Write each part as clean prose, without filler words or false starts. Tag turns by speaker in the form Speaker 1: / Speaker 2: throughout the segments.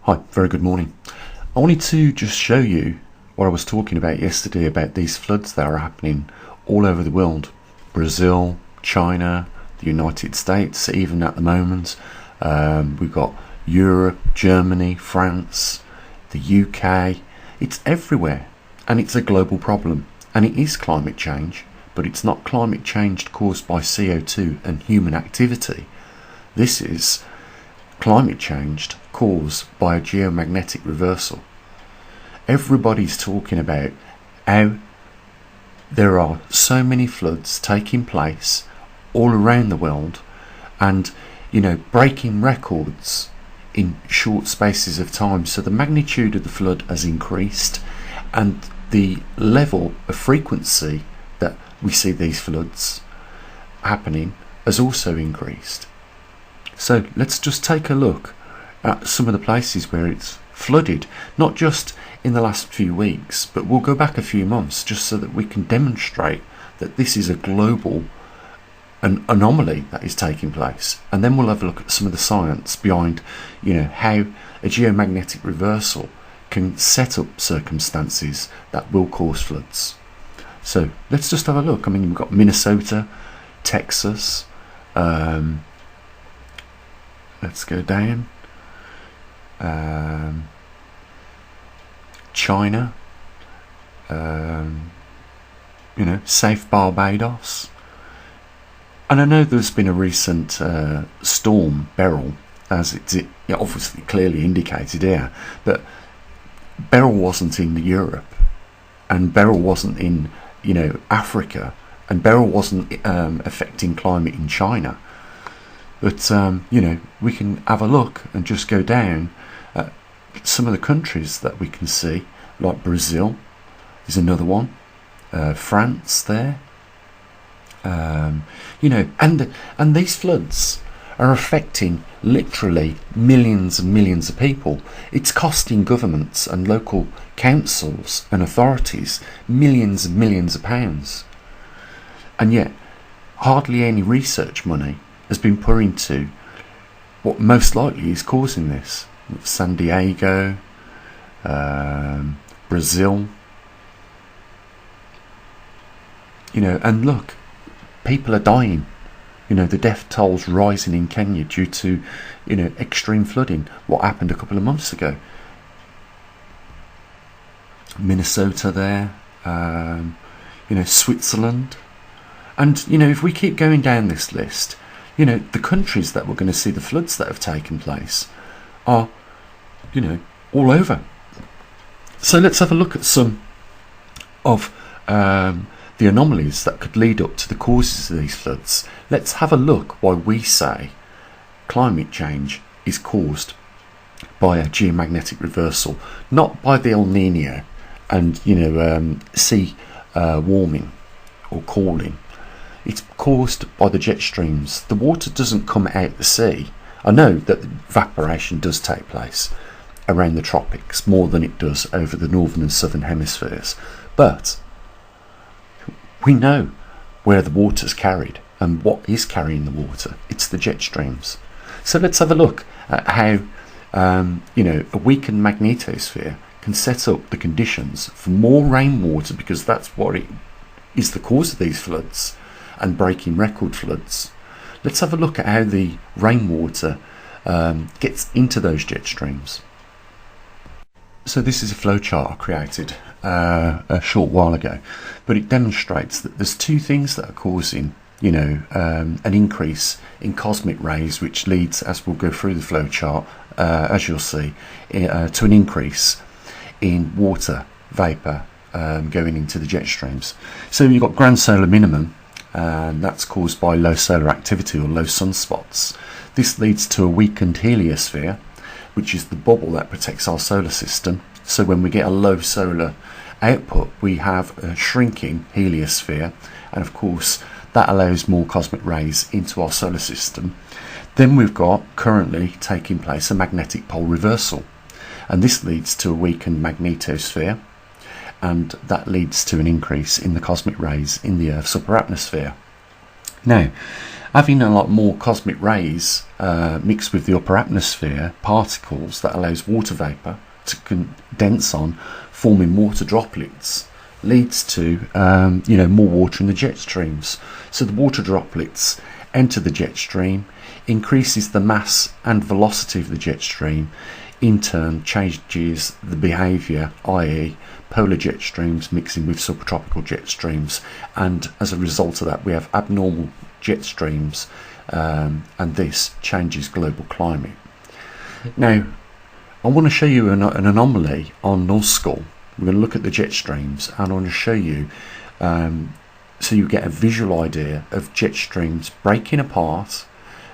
Speaker 1: Hi, very good morning. I wanted to just show you what I was talking about yesterday about these floods that are happening all over the world. Brazil, China, the United States, even at the moment. We've got Europe, Germany, France, the UK. It's everywhere, and it's a global problem. And it is climate change, but it's not climate change caused by CO2 and human activity. This is climate change caused by a geomagnetic reversal. Everybody's talking about how there are so many floods taking place all around the world and, breaking records in short spaces of time. So the magnitude of the flood has increased and the level of frequency that we see these floods happening has also increased. So let's just take a look at some of the places where it's flooded, not just in the last few weeks, but we'll go back a few months just so that we can demonstrate that this is a global anomaly that is taking place. And then we'll have a look at some of the science behind, how a geomagnetic reversal can set up circumstances that will cause floods. So let's just have a look. We've got Minnesota, Texas, let's go down. China, Safe Barbados. And I know there's been a recent storm, Beryl, as it's obviously clearly indicated here, but Beryl wasn't in Europe, and Beryl wasn't in, Africa, and Beryl wasn't affecting climate in China. But, we can have a look and just go down at some of the countries that we can see, like Brazil is another one, France there, and these floods are affecting literally millions and millions of people. It's costing governments and local councils and authorities millions and millions of pounds. And yet, hardly any research money has been put into what most likely is causing this. San Diego, Brazil, and look, people are dying. The death toll's rising in Kenya due to, extreme flooding. What happened a couple of months ago? Minnesota there, Switzerland. And, if we keep going down this list, the countries that we're going to see the floods that have taken place are, all over. So let's have a look at some of the anomalies that could lead up to the causes of these floods. Let's have a look why we say climate change is caused by a geomagnetic reversal, not by the El Nino and sea warming or cooling. It's caused by the jet streams. The water doesn't come out the sea. I know that evaporation does take place around the tropics more than it does over the northern and southern hemispheres, but we know where the water's carried and what is carrying the water. It's the jet streams. So let's have a look at how a weakened magnetosphere can set up the conditions for more rainwater, because that's what it is the cause of these floods and breaking record floods. Let's have a look at how the rainwater gets into those jet streams. So this is a flowchart I created a short while ago, but it demonstrates that there's two things that are causing an increase in cosmic rays, which leads, as we'll go through the flowchart, as you'll see, to an increase in water vapour going into the jet streams. So you've got grand solar minimum, and that's caused by low solar activity or low sunspots. This leads to a weakened heliosphere, which is the bubble that protects our solar system. So when we get a low solar output, we have a shrinking heliosphere, and of course that allows more cosmic rays into our solar system. Then we've got currently taking place a magnetic pole reversal, and this leads to a weakened magnetosphere, and that leads to an increase in the cosmic rays in the Earth's upper atmosphere. Now, Having a lot more cosmic rays mixed with the upper atmosphere particles that allows water vapour to condense on, forming water droplets, leads to more water in the jet streams. So the water droplets enter the jet stream, increases the mass and velocity of the jet stream, in turn changes the behaviour, i.e. polar jet streams mixing with subtropical jet streams, and as a result of that we have abnormal jet streams, and this changes global climate. Now I want to show you an anomaly on North Skull. We're going to look at the jet streams, and I want to show you so you get a visual idea of jet streams breaking apart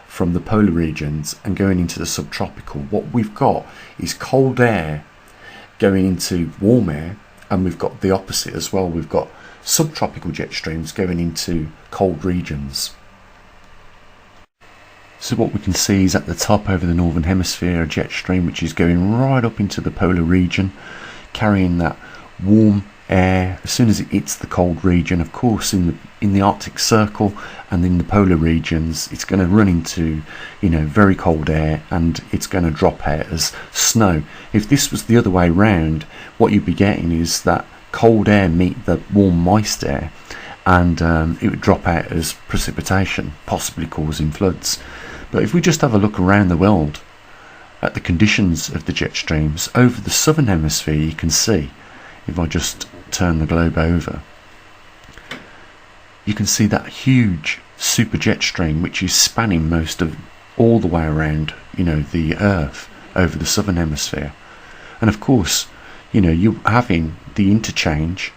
Speaker 1: from the polar regions and going into the subtropical. What we've got is cold air going into warm air, and we've got the opposite as well. We've got subtropical jet streams going into cold regions. So what we can see is at the top over the northern hemisphere a jet stream which is going right up into the polar region, carrying that warm air. As soon as it hits the cold region, of course in the Arctic Circle and in the polar regions, it's going to run into very cold air, and it's going to drop out as snow. If this was the other way round, what you'd be getting is that cold air meet the warm moist air, and it would drop out as precipitation, possibly causing floods. But if we just have a look around the world at the conditions of the jet streams over the southern hemisphere, you can see, if I just turn the globe over, you can see that huge super jet stream which is spanning most of all the way around the Earth over the southern hemisphere. And of course you're having the interchange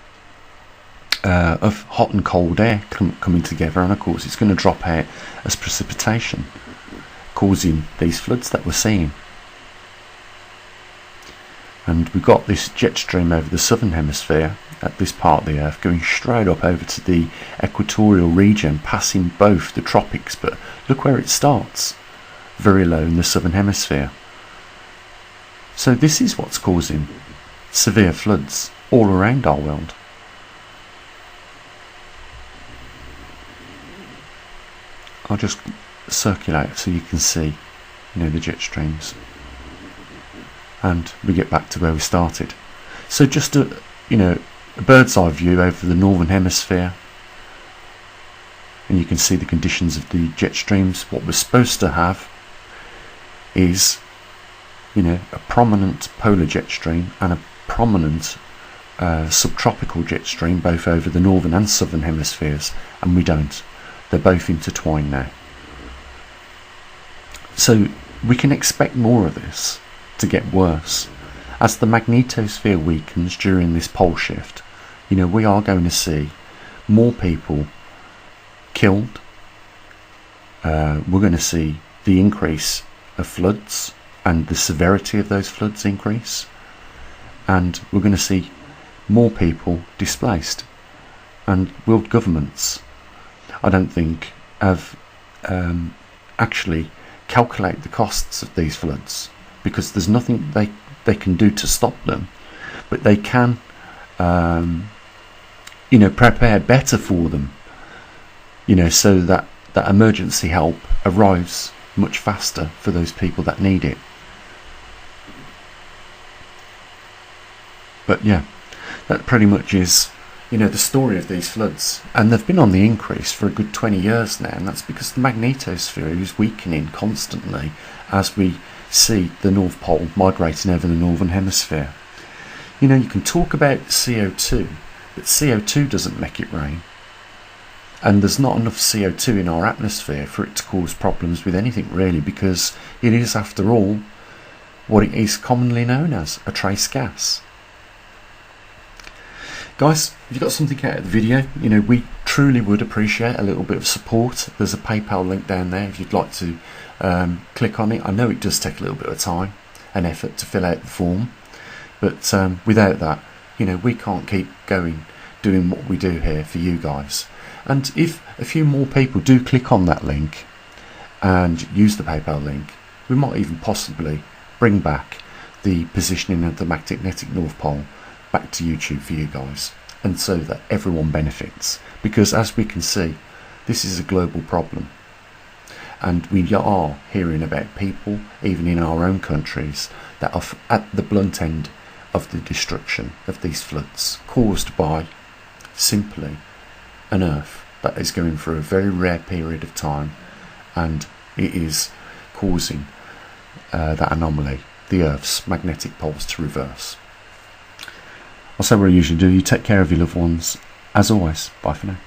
Speaker 1: of hot and cold air coming together, and of course it's going to drop out as precipitation, causing these floods that we're seeing. And we've got this jet stream over the southern hemisphere at this part of the Earth going straight up over to the equatorial region, passing both the tropics, but look where it starts, very low in the southern hemisphere. So this is what's causing severe floods all around our world. I'll just circulate so you can see the jet streams, and we get back to where we started. So just a bird's eye view over the northern hemisphere, and you can see the conditions of the jet streams. What we're supposed to have is a prominent polar jet stream and a prominent subtropical jet stream, both over the northern and southern hemispheres, and we don't. They're both intertwined now. So we can expect more of this to get worse. As the magnetosphere weakens during this pole shift, we are going to see more people killed. We're going to see the increase of floods and the severity of those floods increase, and we're going to see more people displaced. And world governments, I don't think, have actually calculated the costs of these floods, because there's nothing they can do to stop them, but they can prepare better for them, so that emergency help arrives much faster for those people that need it. But yeah, that pretty much is the story of these floods, and they've been on the increase for a good 20 years now, and that's because the magnetosphere is weakening constantly as we see the North Pole migrating over the northern hemisphere. You can talk about CO2, but CO2 doesn't make it rain, and there's not enough CO2 in our atmosphere for it to cause problems with anything really, because it is, after all, what it is commonly known as, a trace gas. Guys, if you got something out of the video, we truly would appreciate a little bit of support. There's a PayPal link down there if you'd like to click on it. I know it does take a little bit of time and effort to fill out the form, but without that, we can't keep going doing what we do here for you guys. And if a few more people do click on that link and use the PayPal link, we might even possibly bring back the positioning of the magnetic North Pole back to YouTube for you guys, and so that everyone benefits, because as we can see, this is a global problem. And we are hearing about people, even in our own countries, that are at the blunt end of the destruction of these floods, caused by simply an Earth that is going through a very rare period of time, and it is causing that anomaly, the Earth's magnetic poles to reverse. I'll say what I usually do. You take care of your loved ones. As always, bye for now.